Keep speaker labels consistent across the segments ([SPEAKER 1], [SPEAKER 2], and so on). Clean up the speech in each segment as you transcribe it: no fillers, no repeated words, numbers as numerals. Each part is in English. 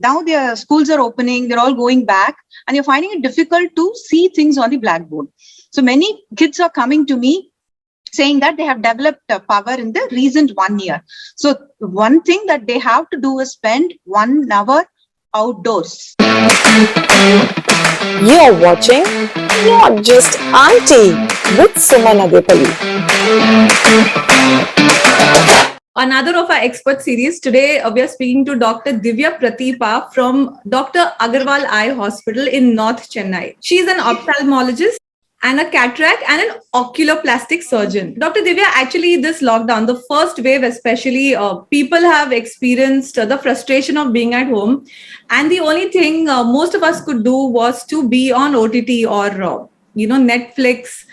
[SPEAKER 1] now their schools are opening, they're all going back, and you're finding it difficult to see things on the blackboard. So many kids are coming to me saying that they have developed power in the recent 1 year. So one thing that they have to do is spend 1 hour outdoors.
[SPEAKER 2] You're watching Not Just Auntie with Suman Adepalli.
[SPEAKER 3] Another of our expert series. Today, we are speaking to Dr. Divya Prateepa from Dr. Agarwal Eye Hospital in North Chennai. She is an ophthalmologist and a cataract and an oculoplastic surgeon. Dr. Divya, actually this lockdown, the first wave especially, people have experienced the frustration of being at home. And the only thing most of us could do was to be on OTT or, Netflix,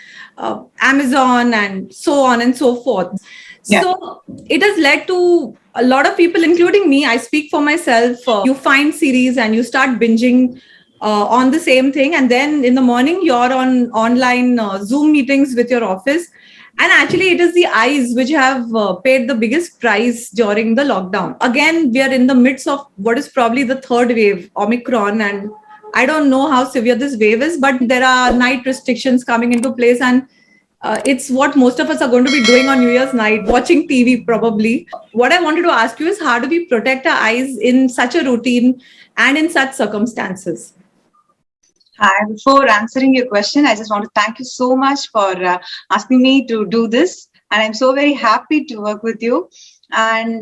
[SPEAKER 3] Amazon and so on and so forth. Yeah. So it has led to a lot of people, including me. I speak for myself. You find series and you start binging on the same thing, and then in the morning you're on online Zoom meetings with your office. And actually it is the eyes which have paid the biggest price during the lockdown. Again, we are in the midst of what is probably the third wave, Omicron, and I don't know how severe this wave is, but there are night restrictions coming into place, and it's what most of us are going to be doing on New Year's night, watching TV probably. What I wanted to ask you is, how do we protect our eyes in such a routine and in such circumstances?
[SPEAKER 1] Hi, before answering your question, I just want to thank you so much for asking me to do this. And I'm so very happy to work with you. And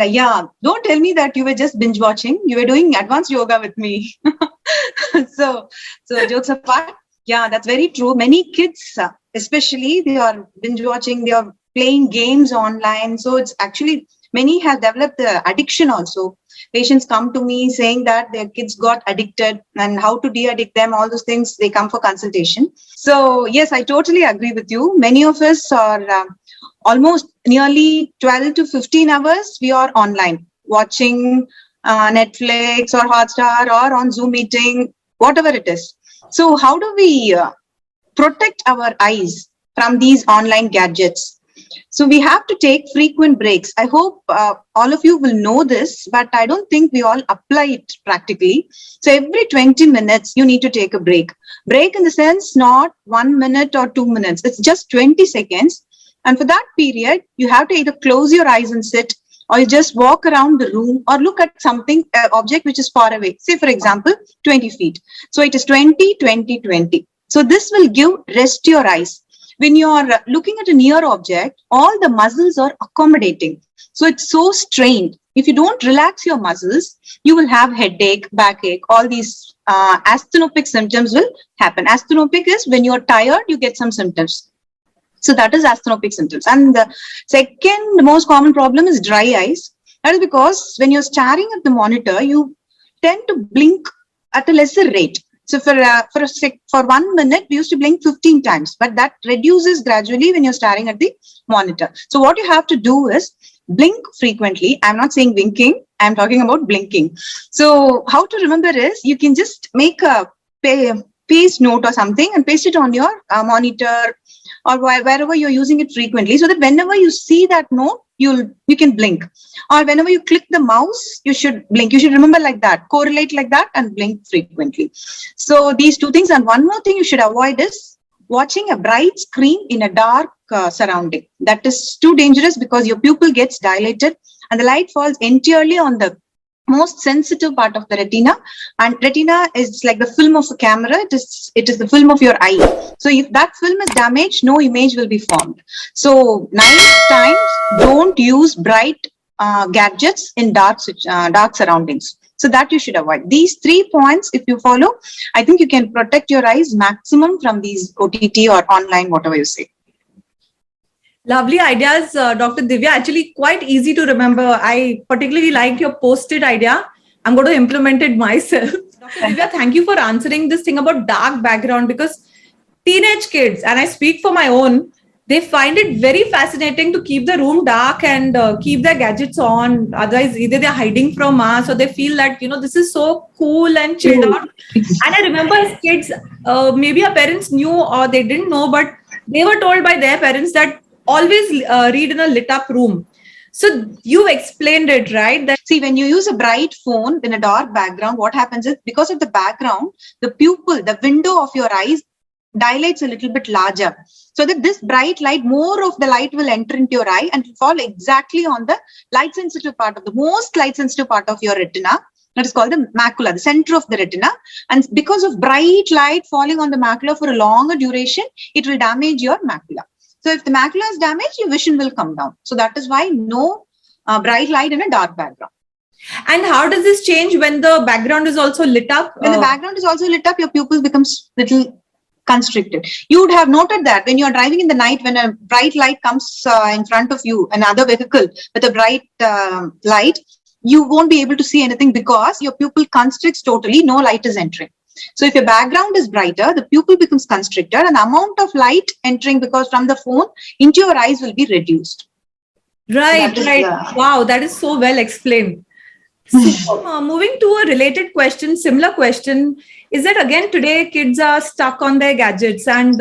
[SPEAKER 1] don't tell me that you were just binge watching. You were doing advanced yoga with me. So jokes apart, that's very true. Many kids, especially, they are binge watching, they are playing games online. So it's actually, many have developed the addiction also. Patients come to me saying that their kids got addicted and how to de-addict them, all those things, they come for consultation. So yes, I totally agree with you. Many of us are almost nearly 12 to 15 hours, we are online watching Netflix or Hotstar or on Zoom meeting, whatever it is. So how do we protect our eyes from these online gadgets? So we have to take frequent breaks. I hope all of you will know this, but I don't think we all apply it practically. So every 20 minutes, you need to take a break. Break in the sense, not 1 minute or 2 minutes. It's just 20 seconds. And for that period, you have to either close your eyes and sit, or you just walk around the room or look at something, object which is far away. Say, for example, 20 feet. So it is 20, 20, 20. So this will give rest to your eyes. When you're looking at a near object, all the muscles are accommodating. So it's so strained. If you don't relax your muscles, you will have headache, backache, all these asthenopic symptoms will happen. Asthenopic is when you're tired, you get some symptoms. So that is asthenopic symptoms. And the second most common problem is dry eyes. That is because when you're staring at the monitor, you tend to blink at a lesser rate. So for 1 minute, we used to blink 15 times, but that reduces gradually when you're staring at the monitor. So what you have to do is blink frequently. I'm not saying winking, I'm talking about blinking. So how to remember is, you can just make a paste note or something and paste it on your monitor or wherever you're using it frequently, so that whenever you see that note, you can blink. Or whenever you click the mouse, you should blink. You should remember like that, correlate like that and blink frequently. So these two things. And one more thing you should avoid is watching a bright screen in a dark surrounding. That is too dangerous because your pupil gets dilated and the light falls entirely on the most sensitive part of the retina, and retina is like the film of a camera. It is the film of your eye. So if that film is damaged, no image will be formed. So 9 times don't use bright gadgets in dark surroundings. So that you should avoid. These 3 points, if you follow, I think you can protect your eyes maximum from these OTT or online, whatever you say.
[SPEAKER 3] Lovely ideas, Dr. Divya. Actually, quite easy to remember. I particularly liked your post-it idea. I'm going to implement it myself. Dr. Divya, thank you for answering this thing about dark background, because teenage kids, and I speak for my own, they find it very fascinating to keep the room dark and keep their gadgets on. Otherwise, either they're hiding from us or they feel that, this is so cool and chilled out. And I remember as kids, maybe our parents knew or they didn't know, but they were told by their parents that always read in a lit up room. So you explained it, right? That
[SPEAKER 1] See, when you use a bright phone in a dark background, what happens is because of the background, the pupil, the window of your eyes dilates a little bit larger. So that this bright light, more of the light will enter into your eye and fall exactly on the light sensitive part of the most light sensitive part of your retina. That is called the macula, the center of the retina. And because of bright light falling on the macula for a longer duration, it will damage your macula. So if the macula is damaged, your vision will come down. So that is why no bright light in a dark background.
[SPEAKER 3] and how does this change when the background is also lit up?
[SPEAKER 1] When the background is also lit up, your pupil becomes little constricted. You would have noted that when you are driving in the night, when a bright light comes in front of you, another vehicle with a bright light, you won't be able to see anything because your pupil constricts totally, no light is entering. So if your background is brighter, the pupil becomes constricted and the amount of light entering because from the phone into your eyes will be reduced.
[SPEAKER 3] Right,
[SPEAKER 1] That is
[SPEAKER 3] right.
[SPEAKER 1] the-
[SPEAKER 3] Wow, that is so well explained. So, moving to a related question, similar question, is that again today kids are stuck on their gadgets, and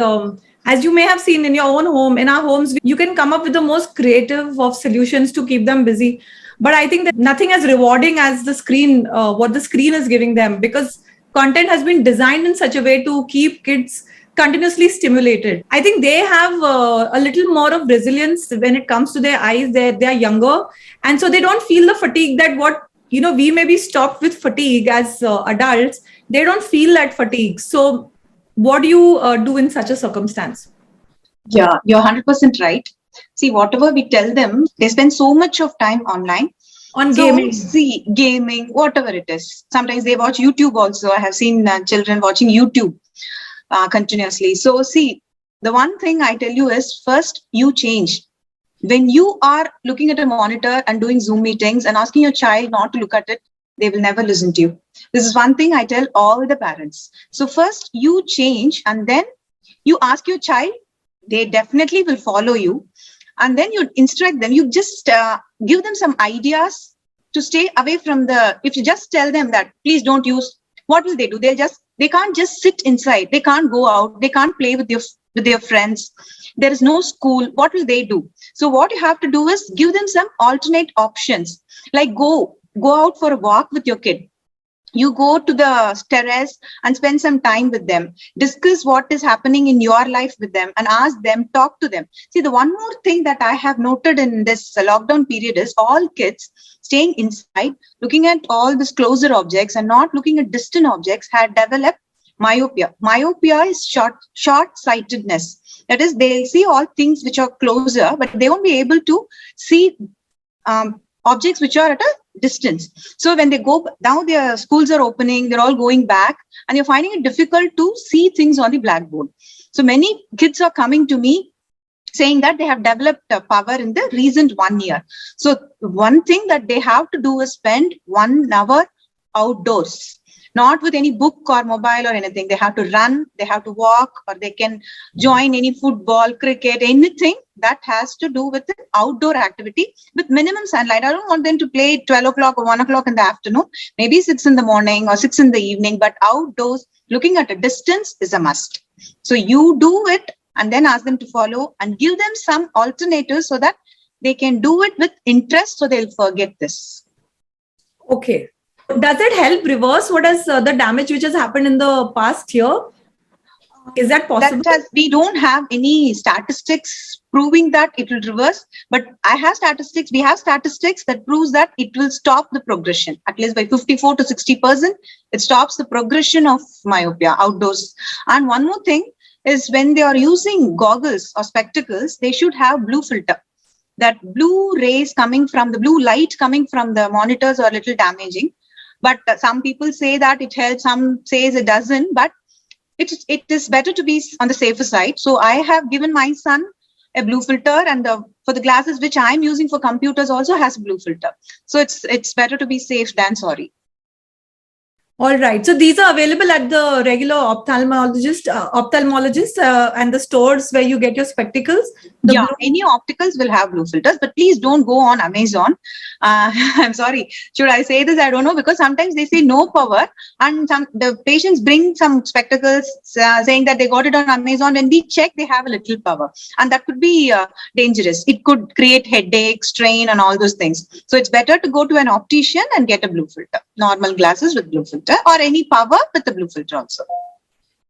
[SPEAKER 3] as you may have seen in your own home, in our homes, you can come up with the most creative of solutions to keep them busy. But I think that nothing as rewarding as the screen, what the screen is giving them, because content has been designed in such a way to keep kids continuously stimulated. I think they have a little more of resilience when it comes to their eyes. They're younger, and so they don't feel the fatigue that what we may be stopped with fatigue as adults. They don't feel that fatigue. So what do you do in such a circumstance?
[SPEAKER 1] Yeah, you're 100% right. See, whatever we tell them, they spend so much of time online.
[SPEAKER 3] On
[SPEAKER 1] So,
[SPEAKER 3] gaming.
[SPEAKER 1] see, gaming, whatever it is. Sometimes they watch YouTube also. I have seen children watching YouTube continuously. So, see, the one thing I tell you is first, you change. When you are looking at a monitor and doing Zoom meetings and asking your child not to look at it, they will never listen to you. This is one thing I tell all the parents. So, first, you change and then you ask your child, they definitely will follow you. And then you instruct them, you just give them some ideas to stay away from if you just tell them that, please don't use, what will they do? They can't just sit inside. They can't go out. They can't play with their friends. There is no school. What will they do? So what you have to do is give them some alternate options, like go out for a walk with your kid. You go to the terrace and spend some time with them, discuss what is happening in your life with them and ask them, talk to them. See, the one more thing that I have noted in this lockdown period is all kids staying inside, looking at all these closer objects and not looking at distant objects had developed myopia. Myopia is short-sightedness. That is, they'll see all things which are closer, but they won't be able to see objects which are at a distance. So when they go, now their schools are opening, they're all going back, and you're finding it difficult to see things on the blackboard. So many kids are coming to me saying that they have developed power in the recent 1 year. So one thing that they have to do is spend 1 hour outdoors, not with any book or mobile or anything. They have to run, they have to walk, or they can join any football, cricket, anything that has to do with an outdoor activity with minimum sunlight. I don't want them to play 12 o'clock or 1 o'clock in the afternoon, maybe 6 in the morning or 6 in the evening, but outdoors, looking at a distance is a must. So you do it and then ask them to follow and give them some alternatives so that they can do it with interest, so they'll forget this.
[SPEAKER 3] Okay. Does it help reverse what is the damage which has happened in the past year? Is that possible?
[SPEAKER 1] We don't have any statistics proving that it will reverse, but we have statistics that proves that it will stop the progression, at least by 54 to 60%. It stops the progression of myopia outdoors. And one more thing is, when they are using goggles or spectacles, they should have blue filter. That blue rays coming from the blue light coming from the monitors are a little damaging. But some people say that it helps, some says it doesn't, but it is better to be on the safer side. So I have given my son a blue filter, and for the glasses which I'm using for computers also has a blue filter. So it's better to be safe than sorry.
[SPEAKER 3] All right. So these are available at the regular ophthalmologist, and the stores where you get your spectacles. The
[SPEAKER 1] Yeah,
[SPEAKER 3] blue-
[SPEAKER 1] any opticals will have blue filters, but please don't go on Amazon. I'm sorry. Should I say this? I don't know, because sometimes they say no power, and the patients bring some spectacles saying that they got it on Amazon. When we check, they have a little power, and that could be dangerous. It could create headache, strain, and all those things. So it's better to go to an optician and get a blue filter, normal glasses with blue filter, or any power with the blue filter also.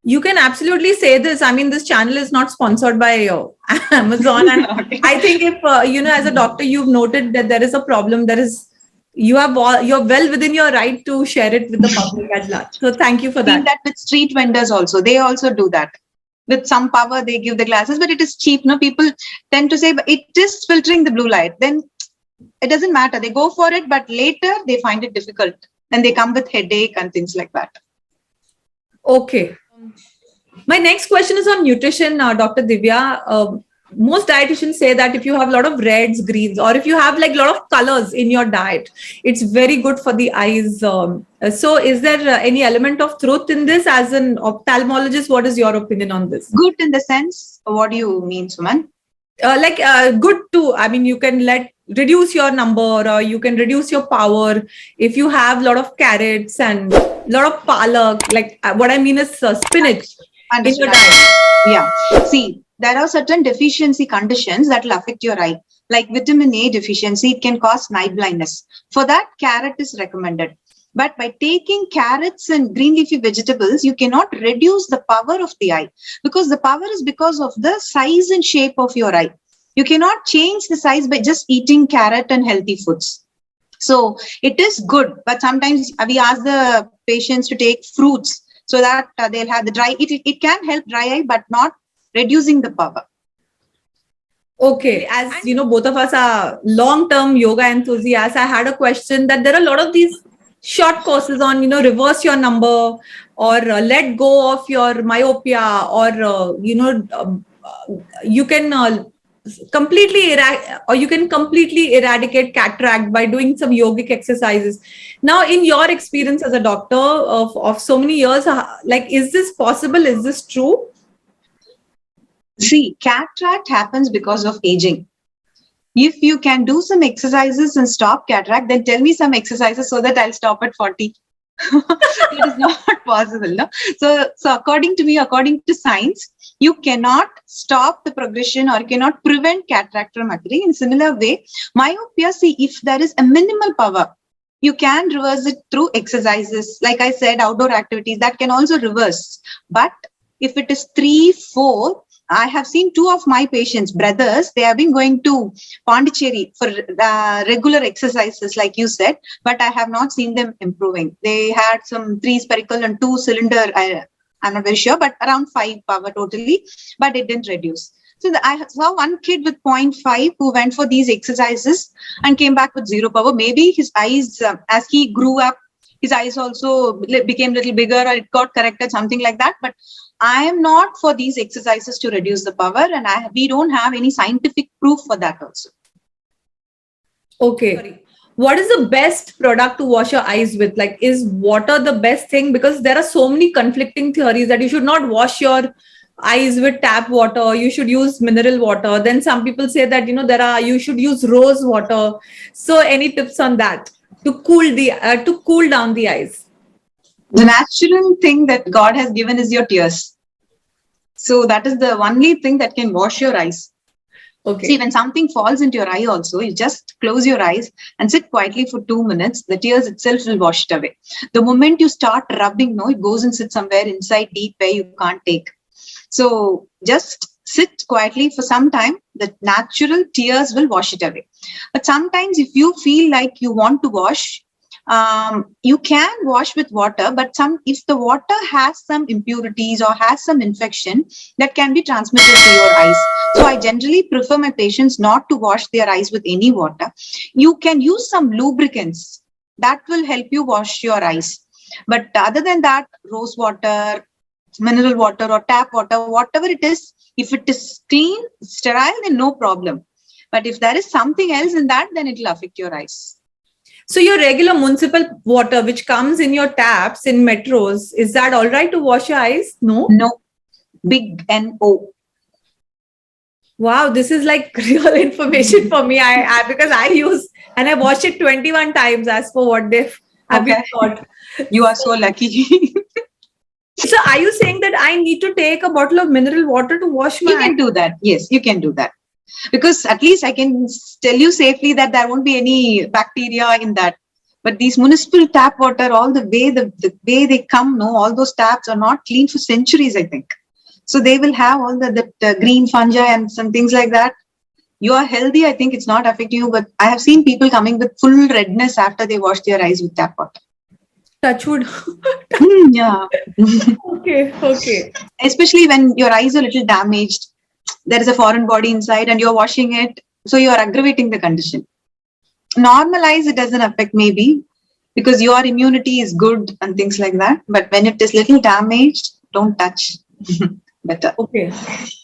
[SPEAKER 3] You can absolutely say this. I mean, this channel is not sponsored by Amazon, and
[SPEAKER 1] Okay.
[SPEAKER 3] I think if as a doctor, you've noted that there is a problem. You're well within your right to share it with the public at large. So thank you for
[SPEAKER 1] Seen
[SPEAKER 3] that.
[SPEAKER 1] that with street vendors also. They also do that. With some power, they give the glasses, but it is cheap. No, people tend to say, but it is filtering the blue light. Then it doesn't matter. They go for it, but later they find it difficult. And they come with headache and things like that.
[SPEAKER 3] Okay. My next question is on nutrition, Dr. Divya. Most dietitians say that if you have a lot of reds, greens, or if you have like a lot of colors in your diet, it's very good for the eyes. So is there any element of truth in this? As an ophthalmologist, what is your opinion on this?
[SPEAKER 1] Good in the sense, what do you mean, Suman?
[SPEAKER 3] Good too. I mean, you can reduce your number, or you can reduce your power if you have a lot of carrots and a lot of palak. Like what I mean is spinach in your diet.
[SPEAKER 1] Yeah. See, there are certain deficiency conditions that will affect your eye. Like vitamin A deficiency, it can cause night blindness. For that, carrot is recommended. But by taking carrots and green leafy vegetables, you cannot reduce the power of the eye, because the power is because of the size and shape of your eye. You cannot change the size by just eating carrot and healthy foods. So it is good, but sometimes we ask the patients to take fruits so that they'll have the dry. It can help dry eye, but not reducing the power.
[SPEAKER 3] Okay, as you know, both of us are long-term yoga enthusiasts. I had a question that there are a lot of these short courses on, reverse your number, or let go of your myopia, or you can completely eradicate cataract by doing some yogic exercises. Now, in your experience as a doctor of so many years, is this possible? Is this true?
[SPEAKER 1] See, cataract happens because of aging. If you can do some exercises and stop cataract, then tell me some exercises so that I'll stop at 40. It is not possible. No? So according to me, according to science, you cannot stop the progression or cannot prevent cataract from occurring. In similar way, myopia, see, if there is a minimal power, you can reverse it through exercises. Like I said, outdoor activities, that can also reverse. But if it is 3, 4, I have seen 2 of my patients, brothers, they have been going to Pondicherry for regular exercises, like you said, but I have not seen them improving. They had some 3 spherical and 2 cylinder, I'm not very sure, but around 5 power totally, but it didn't reduce. So I saw one kid with 0.5 who went for these exercises and came back with 0 power. Maybe his eyes, as he grew up, his eyes also became a little bigger, or it got corrected, something like that. But I am not for these exercises to reduce the power, and we don't have any scientific proof for that also.
[SPEAKER 3] Okay. What is the best product to wash your eyes with? Like, is water the best thing? Because there are so many conflicting theories that you should not wash your eyes with tap water, you should use mineral water. Then some people say that, you should use rose water. So any tips on that to cool down the eyes?
[SPEAKER 1] The natural thing that God has given is your tears. So that is the only thing that can wash your eyes.
[SPEAKER 3] Okay.
[SPEAKER 1] See, when something falls into your eye also, you just close your eyes and sit quietly for 2 minutes. The tears itself will wash it away. The moment you start rubbing, it goes and sits somewhere inside deep where you can't take. So just sit quietly for some time. The natural tears will wash it away. But sometimes if you feel like you want to wash, you can wash with water, but if the water has some impurities or has some infection, that can be transmitted to your eyes. So I generally prefer my patients not to wash their eyes with any water. You can use some lubricants that will help you wash your eyes. But other than that, rose water, mineral water or tap water, whatever it is, if it is clean, sterile, then no problem. But if there is something else in that, then it will affect your eyes.
[SPEAKER 3] So your regular municipal water, which comes in your taps in metros, is that all right to wash your eyes? No.
[SPEAKER 1] No. Big NO.
[SPEAKER 3] Wow, this is like real information for me. I because I use and I watched it 21 times as for what have been
[SPEAKER 1] Okay.
[SPEAKER 3] taught.
[SPEAKER 1] You are so lucky.
[SPEAKER 3] So are you saying that I need to take a bottle of mineral water to wash my
[SPEAKER 1] You can do that. Yes, you can do that. Because at least I can tell you safely that there won't be any bacteria in that. But these municipal tap water, all the way they come, no, all those taps are not clean for centuries, I think. So they will have all the green fungi and some things like that. You are healthy, I think it's not affecting you, but I have seen people coming with full redness after they wash their eyes with tap water.
[SPEAKER 3] touch wood?
[SPEAKER 1] Yeah.
[SPEAKER 3] Okay.
[SPEAKER 1] Especially when your eyes are a little damaged, there is a foreign body inside and you're washing it. So you are aggravating the condition. Normal eyes, it doesn't affect maybe because your immunity is good and things like that. But when it is little damaged, don't touch. Better.
[SPEAKER 3] Okay.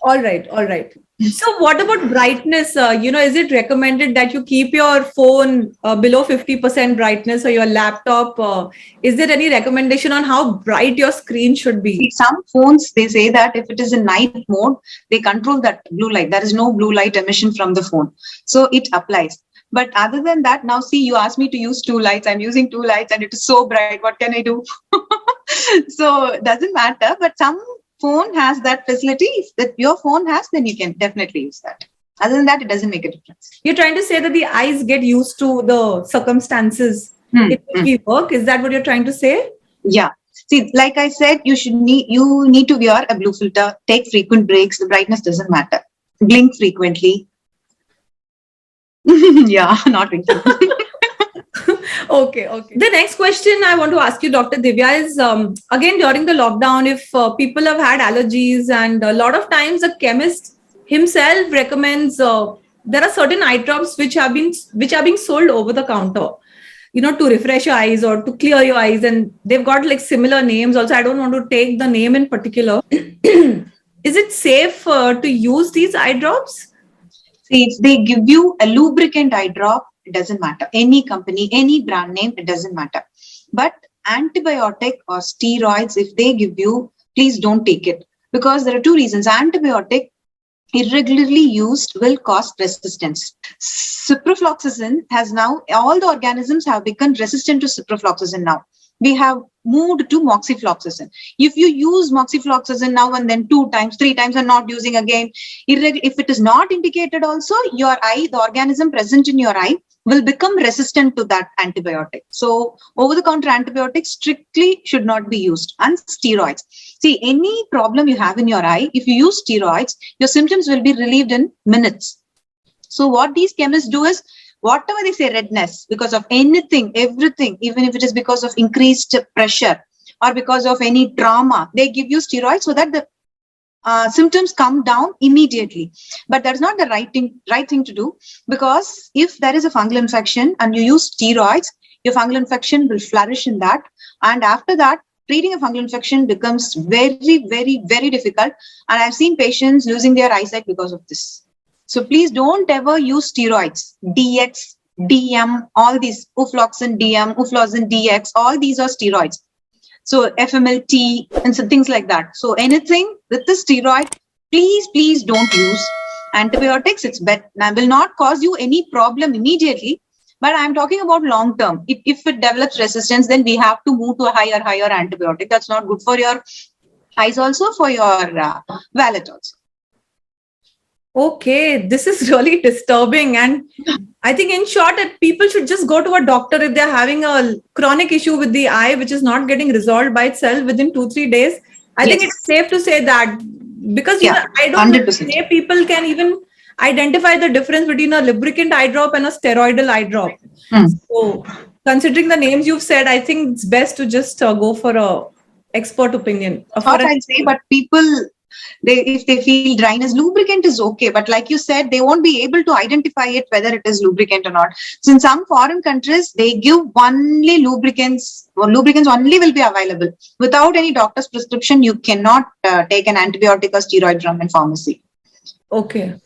[SPEAKER 3] All right. So what about brightness? Is it recommended that you keep your phone below 50% brightness or your laptop? Is there any recommendation on how bright your screen should be?
[SPEAKER 1] Some phones, they say that if it is in night mode, they control that blue light. There is no blue light emission from the phone. So it applies. But other than that, now see, you asked me to use 2 lights. I'm using 2 lights and it is so bright. What can I do? So it doesn't matter. But some phone has that facility. If that your phone has, then you can definitely use that. Other than that, it doesn't make a difference.
[SPEAKER 3] You're trying to say that the eyes get used to the circumstances in which we work. Is that what you're trying to say?
[SPEAKER 1] Yeah. See, like I said, you need to wear a blue filter, take frequent breaks. The brightness doesn't matter. Blink frequently. Yeah, not really.
[SPEAKER 3] Okay. The next question I want to ask you, Dr. Divya, is again during the lockdown, if people have had allergies, and a lot of times the chemist himself recommends there are certain eye drops which are being sold over the counter, to refresh your eyes or to clear your eyes, and they've got like similar names. Also, I don't want to take the name in particular. Is it safe to use these eye drops?
[SPEAKER 1] See, if they give you a lubricant eye drop, it doesn't matter. Any company, any brand name, it doesn't matter. But antibiotic or steroids, if they give you, please don't take it. Because there are 2 reasons. Antibiotic, irregularly used, will cause resistance. Ciprofloxacin has now, all the organisms have become resistant to ciprofloxacin now. We have moved to moxifloxacin. If you use moxifloxacin now and then 2 times, 3 times and not using again, if it is not indicated also, your eye, the organism present in your eye will become resistant to that antibiotic. So over-the-counter antibiotics strictly should not be used. And steroids. See, any problem you have in your eye, if you use steroids, your symptoms will be relieved in minutes. So what these chemists do is, whatever they say, redness, because of anything, everything, even if it is because of increased pressure or because of any trauma, they give you steroids so that the symptoms come down immediately. But that's not the right thing to do, because if there is a fungal infection and you use steroids, your fungal infection will flourish in that. And after that, treating a fungal infection becomes very, very, very difficult. And I've seen patients losing their eyesight because of this. So please don't ever use steroids, DX, DM, all these, Ufloxacin DM, Ufloxacin DX, all these are steroids. So FMLT and some things like that. So anything with the steroid, please don't use. Antibiotics, it's better, will not cause you any problem immediately. But I'm talking about long term. If it develops resistance, then we have to move to a higher antibiotic. That's not good for your eyes, also for your wallet also.
[SPEAKER 3] Okay, this is really disturbing. And I think in short, that people should just go to a doctor if they're having a chronic issue with the eye, which is not getting resolved by itself within 2-3 days. I think it's safe to say that, because I don't say people can even identify the difference between a lubricant eye drop and a steroidal eye drop. So considering the names you've said, I think it's best to just go for a expert opinion.
[SPEAKER 1] What I'll say, but people, if they feel dryness, lubricant is okay. But like you said, they won't be able to identify it whether it is lubricant or not. So in some foreign countries, they give only lubricants, or lubricants only will be available. Without any doctor's prescription, you cannot take an antibiotic or steroid from a pharmacy.
[SPEAKER 3] Okay.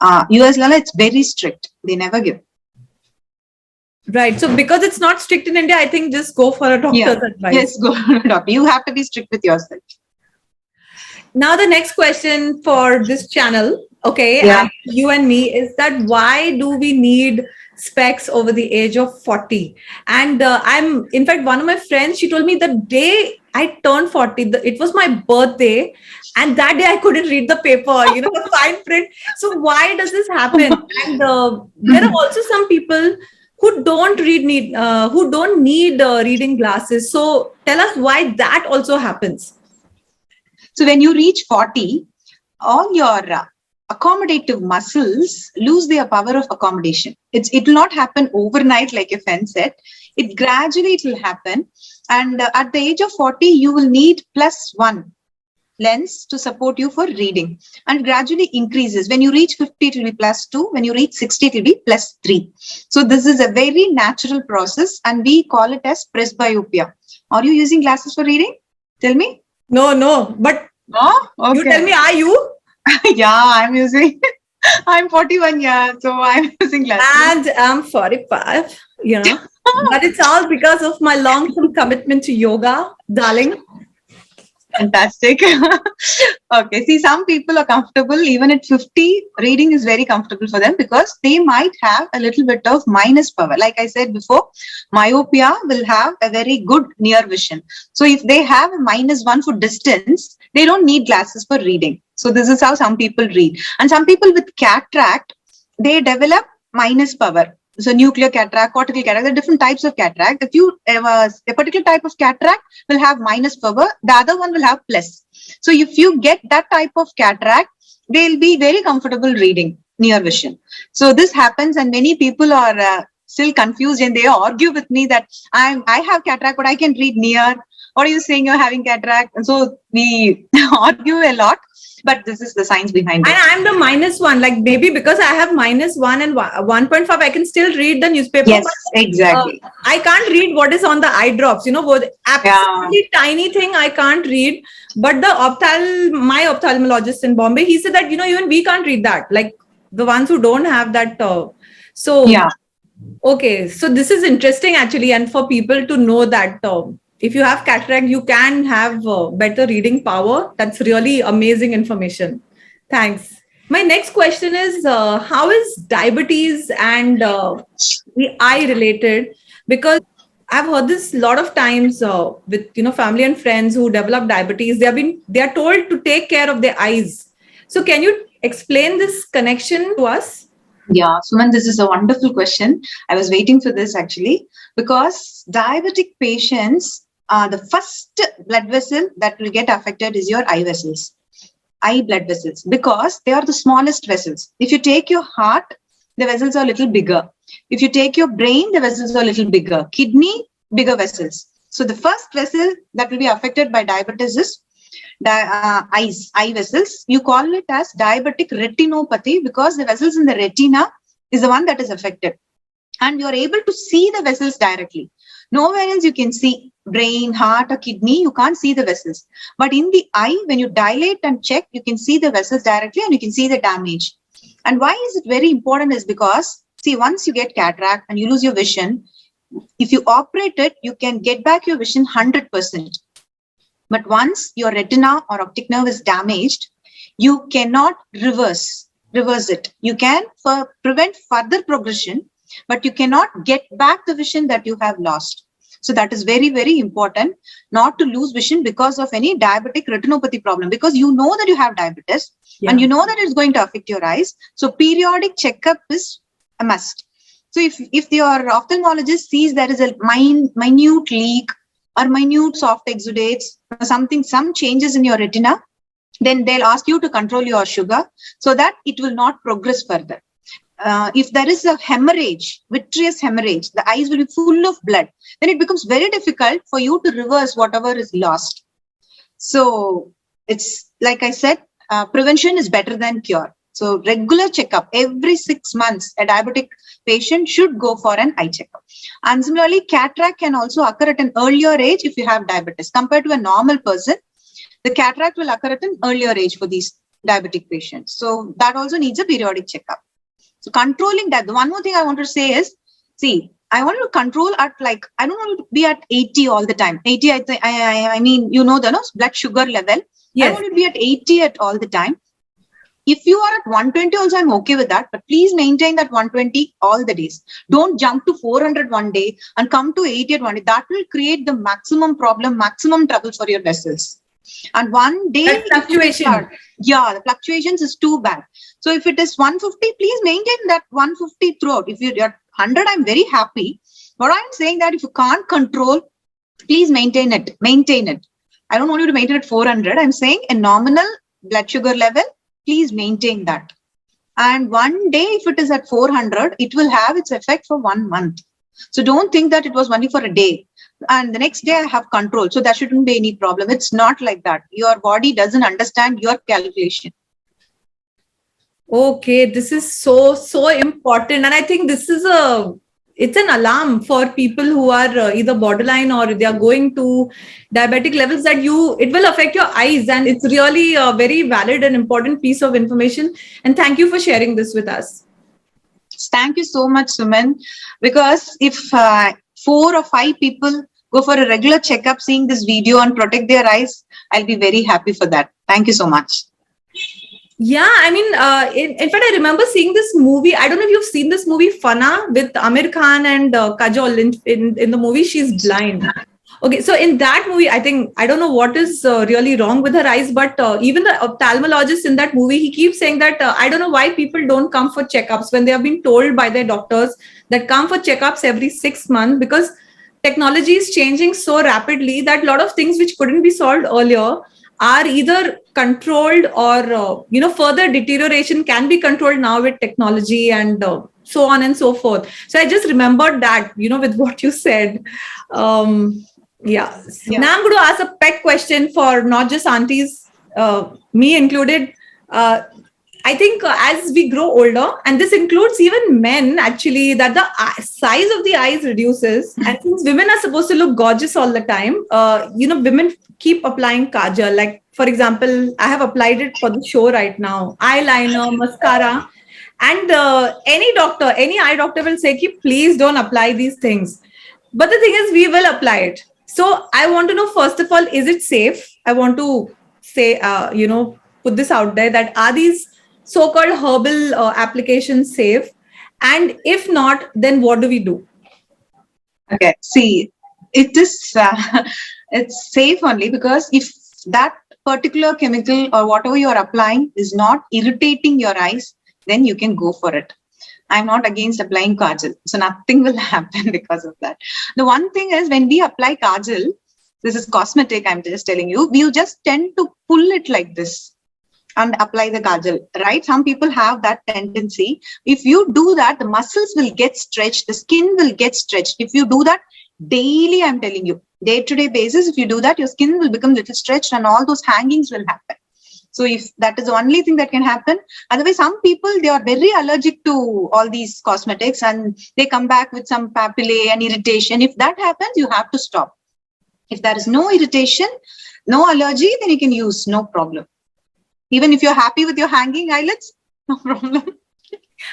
[SPEAKER 1] US Lala, it's very strict. They never give.
[SPEAKER 3] Right. So because it's not strict in India, I think just go for a doctor's advice.
[SPEAKER 1] Yes, go to a doctor. You have to be strict with yourself.
[SPEAKER 3] Now the next question for this channel, okay,
[SPEAKER 1] Yeah.
[SPEAKER 3] and you and me, is that why do we need specs over the age of 40? And in fact, one of my friends, she told me the day I turned 40, it was my birthday, and that day I couldn't read the paper, the fine print. So why does this happen? And there are also some people who don't need reading glasses. So tell us why that also happens.
[SPEAKER 1] So when you reach 40, all your accommodative muscles lose their power of accommodation. It will not happen overnight, like your friend said. It will happen. And at the age of 40, you will need +1 lens to support you for reading, and gradually increases. When you reach 50, it will be +2. When you reach 60, it will be +3. So this is a very natural process, and we call it as presbyopia. Are you using glasses for reading? Tell me.
[SPEAKER 3] No, but
[SPEAKER 1] Okay.
[SPEAKER 3] You tell me, are you?
[SPEAKER 1] Yeah, I'm using. I'm 41 years, so I'm using glasses.
[SPEAKER 3] And I'm 45, but it's all because of my long-term commitment to yoga, darling.
[SPEAKER 1] Fantastic. Okay, see, some people are comfortable even at 50. Reading is very comfortable for them because they might have a little bit of minus power. Like I said before, myopia will have a very good near vision. So if they have a -1 for distance, they don't need glasses for reading. So this is how some people read. And some people with cataract, they develop minus power. So nuclear cataract, cortical cataract, there are different types of cataract. If you have a particular type of cataract will have minus power, the other one will have plus. So if you get that type of cataract, they'll be very comfortable reading near vision. So this happens, and many people are still confused, and they argue with me that I have cataract, but I can read near. What are you saying? You're having cataract? And so we argue a lot. But this is the science behind it.
[SPEAKER 3] And I'm the -1, like maybe because I have -1 and 1.5, I can still read the newspaper.
[SPEAKER 1] Yes, exactly.
[SPEAKER 3] I can't read what is on the eye drops, absolutely tiny thing I can't read. But my ophthalmologist in Bombay, he said that, even we can't read that, like the ones who don't have that.
[SPEAKER 1] Yeah.
[SPEAKER 3] Okay, so this is interesting actually. And for people to know that, if you have cataract, you can have better reading power. That's really amazing information. Thanks. My next question is, how is diabetes and the eye related? Because I've heard this a lot of times with family and friends who develop diabetes. They are told to take care of their eyes. So can you explain this connection to us?
[SPEAKER 1] Yeah, Suman, this is a wonderful question. I was waiting for this actually, because diabetic patients, the first blood vessel that will get affected is your eye vessels, eye blood vessels, because they are the smallest vessels. If you take your heart, the vessels are a little bigger. If you take your brain, the vessels are a little bigger. Kidney, bigger vessels. So the first vessel that will be affected by diabetes is eye vessels. You call it as diabetic retinopathy because the vessels in the retina is the one that is affected. And you're able to see the vessels directly. Nowhere else you can see brain, heart, or kidney. You can't see the vessels. But in the eye, when you dilate and check, you can see the vessels directly and you can see the damage. And why is it very important is because, see, once you get cataract and you lose your vision, if you operate it, you can get back your vision 100%. But once your retina or optic nerve is damaged, you cannot reverse it. You can prevent further progression, but you cannot get back the vision that you have lost. So that is very, very important not to lose vision because of any diabetic retinopathy problem, because you know that you have diabetes and you know that it's going to affect your eyes. So periodic checkup is a must. So if your ophthalmologist sees there is a minute leak or minute soft exudates or some changes in your retina, then they'll ask you to control your sugar so that it will not progress further. If there is a hemorrhage, vitreous hemorrhage, the eyes will be full of blood, then it becomes very difficult for you to reverse whatever is lost. So it's like I said, prevention is better than cure. So regular checkup every 6 months, a diabetic patient should go for an eye checkup. And similarly, cataract can also occur at an earlier age if you have diabetes. Compared to a normal person, the cataract will occur at an earlier age for these diabetic patients. So that also needs a periodic checkup. So controlling that, the one more thing I want to say is, see, I want to control at like, I don't want to be at 80 all the time. 80, I mean, you know, the blood sugar level. I
[SPEAKER 3] Yes.
[SPEAKER 1] want to be at 80 at all the time. If you are at 120 also, I'm okay with that. But please maintain that 120 all the days. Don't jump to 400 one day and come to 80 at one day. That will create the maximum problem, maximum trouble for your vessels. And one day,
[SPEAKER 3] That fluctuation.
[SPEAKER 1] yeah, the fluctuations is too bad. So if it is 150, please maintain that 150 throughout. If you're at 100, I'm very happy. But I'm saying that if you can't control, please maintain it. Maintain it. I don't want you to maintain it 400. I'm saying a nominal blood sugar level, please maintain that. And one day, if it is at 400, it will have its effect for 1 month. So don't think that it was only for a day. And the next day I have control. So there shouldn't be any problem. It's not like that. Your body doesn't understand your calculation.
[SPEAKER 3] Okay, this is so important, and I think this is it's an alarm for people who are either borderline or they are going to diabetic levels, that it will affect your eyes, and it's really a very valid and important piece of information. And thank you for sharing this with us.
[SPEAKER 1] Thank you so much, Suman. Because if 4 or 5 people go for a regular checkup seeing this video and protect their eyes, I'll be very happy for that. Thank you so much.
[SPEAKER 3] Yeah, I mean, in fact, I remember seeing this movie. I don't know if you've seen this movie, Fana, with Amir Khan and Kajol. In the movie, she's blind. Okay, so in that movie, I don't know what is really wrong with her eyes, but even the ophthalmologist in that movie, he keeps saying that I don't know why people don't come for checkups when they have been told by their doctors that come for checkups every 6 months, because technology is changing so rapidly that a lot of things which couldn't be solved earlier are either controlled or further deterioration can be controlled now with technology, and so on and so forth. So I just remembered that, with what you said. Yeah. Now I'm going to ask a pet question for not just aunties, me included. I think as we grow older, and this includes even men actually, that the size of the eyes reduces. And since women are supposed to look gorgeous all the time, women keep applying kajal. Like, for example, I have applied it for the show right now, eyeliner, mascara. And any doctor, any eye doctor will say, please don't apply these things. But the thing is, we will apply it. So I want to know, first of all, is it safe? I want to say, put this out there, that are these so-called herbal applications safe? And if not, then what do we do?
[SPEAKER 1] Okay, see, it is it's safe only because if that particular chemical or whatever you are applying is not irritating your eyes, then you can go for it. I'm not against applying kajal, so nothing will happen because of that. The one thing is, when we apply kajal, this is cosmetic, I'm just telling you, we just tend to pull it like this and apply the kajal, right? Some people have that tendency. If you do that, the muscles will get stretched, the skin will get stretched. If you do that daily, I'm telling you, day-to-day basis, if you do that, your skin will become little stretched and all those hangings will happen. So if that is the only thing that can happen. Otherwise, some people, they are very allergic to all these cosmetics and they come back with some papillae and irritation. If that happens, you have to stop. If there is no irritation, no allergy, then you can use, no problem. Even if you're happy with your hanging eyelids, no problem.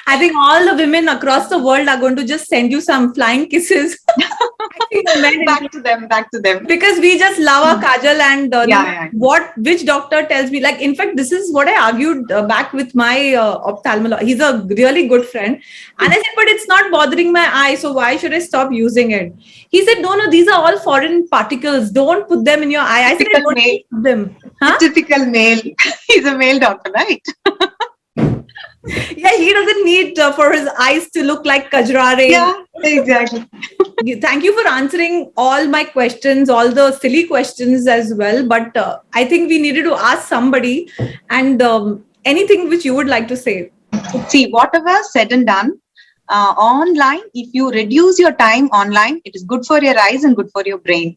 [SPEAKER 3] I think all the women across the world are going to just send you some flying kisses.
[SPEAKER 1] back to them.
[SPEAKER 3] Because we just love our kajal, and which doctor tells me, like, in fact, this is what I argued back with my ophthalmologist. He's a really good friend. And I said, but it's not bothering my eye, so why should I stop using it? He said, no, these are all foreign particles. Don't put them in your eye. I said, I don't put them. Huh?
[SPEAKER 1] Typical male. He's a male doctor, right?
[SPEAKER 3] Yeah, he doesn't need for his eyes to look like Kajrare.
[SPEAKER 1] Yeah, exactly.
[SPEAKER 3] Thank you for answering all my questions, all the silly questions as well. But I think we needed to ask somebody, and anything which you would like to say.
[SPEAKER 1] See, whatever said and done, online, if you reduce your time online, it is good for your eyes and good for your brain.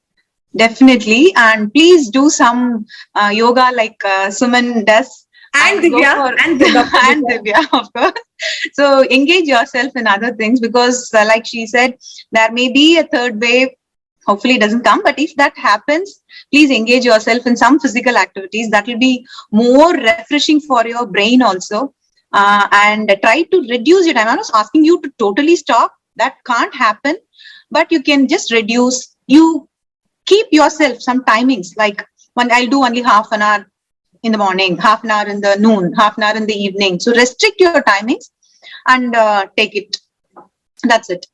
[SPEAKER 1] Definitely. And please do some yoga like Suman does.
[SPEAKER 3] And Divya,
[SPEAKER 1] and Divya, of course. So engage yourself in other things, because like she said, there may be a third wave. Hopefully it doesn't come. But if that happens, please engage yourself in some physical activities. That will be more refreshing for your brain also. And try to reduce your time. I'm not asking you to totally stop. That can't happen. but you can just reduce. You keep yourself some timings, like when I'll do only half an hour in the morning, half an hour in the noon, half an hour in the evening. So restrict your timings and take it. That's it.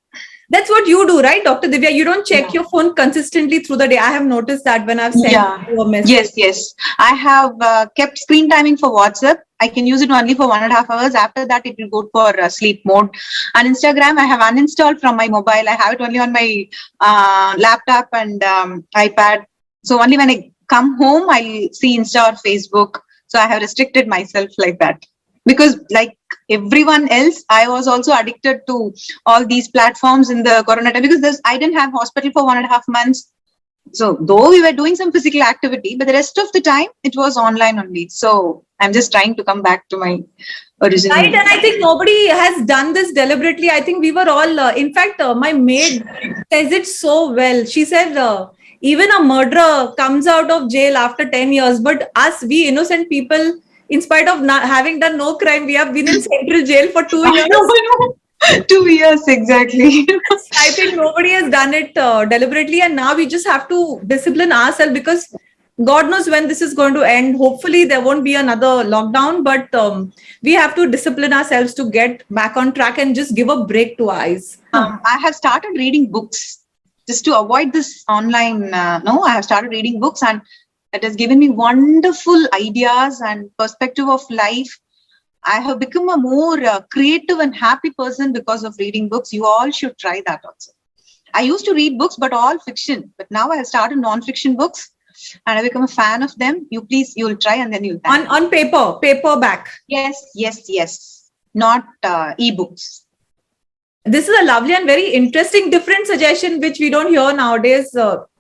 [SPEAKER 3] That's what you do, right, Dr. Divya? You don't check
[SPEAKER 1] Yeah.
[SPEAKER 3] your phone consistently through the day. I have noticed that when I've sent you a message.
[SPEAKER 1] Yes. I have kept screen timing for WhatsApp. I can use it only for 1.5 hours. After that, it will go for sleep mode. And Instagram, I have uninstalled from my mobile. I have it only on my laptop and iPad. So only when I come home, I'll see Insta or Facebook. So I have restricted myself like that. Because like everyone else, I was also addicted to all these platforms in the corona time, because I didn't have hospital for 1.5 months. So though we were doing some physical activity, but the rest of the time it was online only. So I'm just trying to come back to my original.
[SPEAKER 3] Right, and I think nobody has done this deliberately. I think we were all, in fact, my maid says it so well. She said, even a murderer comes out of jail after 10 years, but us, we innocent people, in spite of not having done no crime, we have been in central jail for 2 years.
[SPEAKER 1] I know. 2 years, exactly.
[SPEAKER 3] I think nobody has done it deliberately, and now we just have to discipline ourselves, because God knows when this is going to end. Hopefully, there won't be another lockdown, but we have to discipline ourselves to get back on track and just give a break to our eyes.
[SPEAKER 1] I have started reading books just to avoid this online. I have started reading books, and it has given me wonderful ideas and perspective of life. I have become a more creative and happy person because of reading books. You all should try that also. I used to read books, but all fiction. But now I have started non-fiction books, and I become a fan of them. You'll try, and then you'll thank me.
[SPEAKER 3] On paperback.
[SPEAKER 1] Yes. Not ebooks.
[SPEAKER 3] This is a lovely and very interesting, different suggestion which we don't hear nowadays.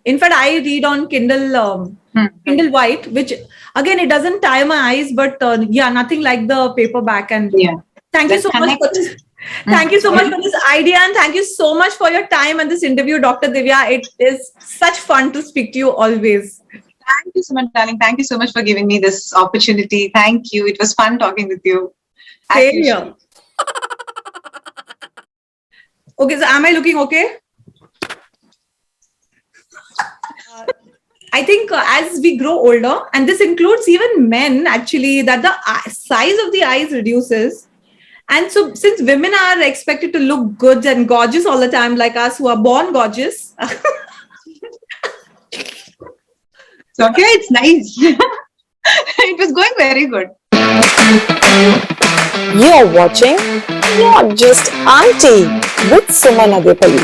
[SPEAKER 3] In fact, I read on Kindle White, which again, it doesn't tire my eyes, but nothing like the paperback. And thank you so much for this. Thank you so much for this idea, and thank you so much for your time and this interview, Dr. Divya. It is such fun to speak to you always.
[SPEAKER 1] Thank you so much, darling. Thank you so much for giving me this opportunity. Thank you. It was fun talking with you.
[SPEAKER 3] Same here. Okay, so am I looking okay? I think as we grow older, and this includes even men actually, that the size of the eyes reduces. And so since women are expected to look good and gorgeous all the time, like us who are born gorgeous.
[SPEAKER 1] It's okay, it's nice. It was going very good.
[SPEAKER 2] You're watching Not Just Auntie with Suman Adepalli.